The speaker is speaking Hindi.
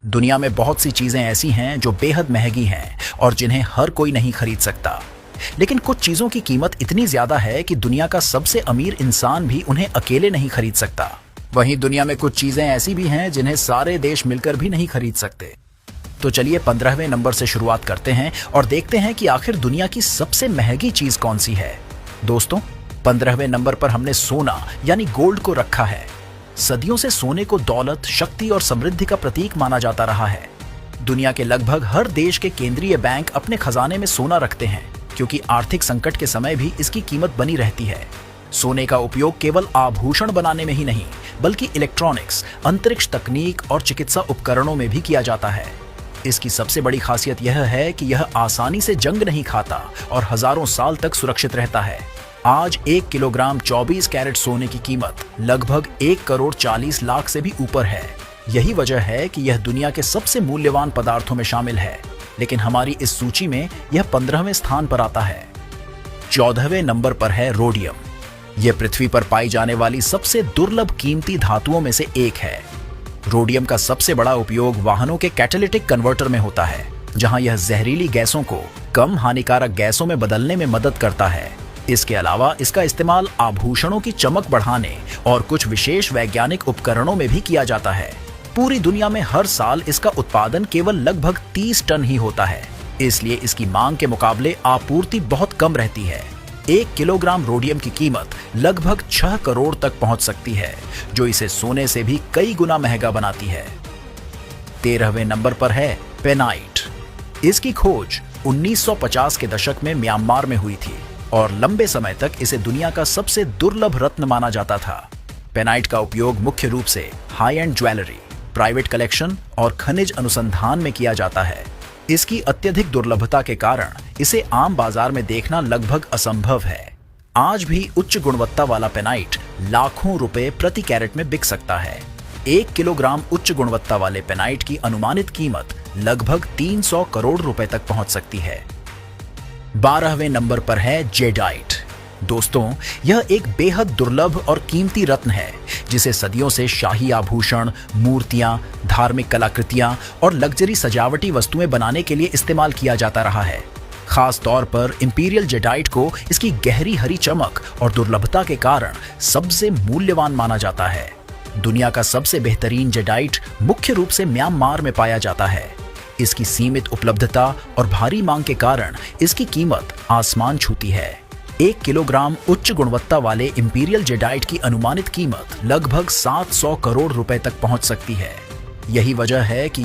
दुनिया में बहुत सी चीजें ऐसी हैं जो बेहद महंगी हैं और जिन्हें हर कोई नहीं खरीद सकता। लेकिन कुछ चीजों की कीमत इतनी ज्यादा है कि दुनिया का सबसे अमीर इंसान भी उन्हें अकेले नहीं खरीद सकता। वहीं दुनिया में कुछ चीजें ऐसी भी हैं जिन्हें सारे देश मिलकर भी नहीं खरीद सकते। तो चलिए 15वें नंबर से शुरुआत करते हैं और देखते हैं कि आखिर दुनिया की सबसे महंगी चीज कौन सी है। दोस्तों, 15वें नंबर पर हमने सोना यानी गोल्ड को रखा है। सदियों से सोने को दौलत, शक्ति और समृद्धि का प्रतीक माना जाता रहा है। दुनिया के लगभग हर देश के केंद्रीय बैंक अपने खजाने में सोना रखते हैं क्योंकि आर्थिक संकट के समय भी इसकी कीमत बनी रहती है। सोने का उपयोग केवल आभूषण बनाने में ही नहीं बल्कि इलेक्ट्रॉनिक्स, अंतरिक्ष तकनीक और चिकित्सा उपकरणों में भी किया जाता है। इसकी सबसे बड़ी खासियत यह है कि यह आसानी से जंग नहीं खाता और हजारों साल तक सुरक्षित रहता है। आज 1 किलोग्राम 24 कैरेट सोने की कीमत लगभग 1 करोड़ 40 लाख से भी ऊपर है। यही वजह है कि यह दुनिया के सबसे मूल्यवान पदार्थों में शामिल है। लेकिन हमारी इस सूची में यह 15वें स्थान पर आता है। 14वें नंबर पर है रोडियम। यह पृथ्वी पर पाई जाने वाली सबसे दुर्लभ कीमती धातुओं में से एक है। रोडियम का सबसे बड़ा उपयोग वाहनों के कैटालिटिक कन्वर्टर में होता है, जहां यह जहरीली गैसों को कम हानिकारक गैसों में बदलने में मदद करता है। इसके अलावा इसका इस्तेमाल आभूषणों की चमक बढ़ाने और कुछ विशेष वैज्ञानिक उपकरणों में भी किया जाता है। पूरी दुनिया में हर साल इसका उत्पादन केवल लगभग 30 टन ही होता है, इसलिए इसकी मांग के मुकाबले आपूर्ति बहुत कम रहती है। 1 किलोग्राम रोडियम की कीमत लगभग 6 करोड़ तक पहुंच सकती है, जो इसे सोने से भी कई गुना महंगा बनाती है। 13वें नंबर पर है पेनाइट। इसकी खोज 1950 के दशक में म्यांमार में हुई थी और लंबे समय तक इसे दुनिया का सबसे दुर्लभ रत्न माना जाता था। पेनाइट का उपयोग मुख्य रूप से high and jewellery, private collection और खनिज अनुसंधान में किया जाता है। इसकी अत्यधिक दुर्लभता के कारण इसे आम बाजार में देखना लगभग असंभव है। आज भी उच्च गुणवत्ता वाला पेनाइट लाखों रुपए प्रति कैरेट में बिक सकता है। 1 किलोग्राम उच्च गुणवत्ता वाले पेनाइट की अनुमानित कीमत लगभग 300 करोड़ रुपए तक पहुंच सकती है। 12वें नंबर पर है जेडाइट। दोस्तों, यह एक बेहद दुर्लभ और कीमती रत्न है जिसे सदियों से शाही आभूषण, मूर्तियां, धार्मिक कलाकृतियां और लग्जरी सजावटी वस्तुएं बनाने के लिए इस्तेमाल किया जाता रहा है। खास तौर पर इंपीरियल जेडाइट को इसकी गहरी हरी चमक और दुर्लभता के कारण सबसे मूल्यवान माना जाता है। दुनिया का सबसे बेहतरीन जेडाइट मुख्य रूप से म्यांमार में पाया जाता है। इसकी सीमित उपलब्धता और भारी मांग के कारण इसकी कीमत आसमान छूती है। 1 किलोग्राम उच्च गुणवत्ता वाले इंपीरियल जेडाइट की अनुमानित कीमत लगभग 700 करोड़ रुपए तक पहुंच सकती है। यही वजह है कि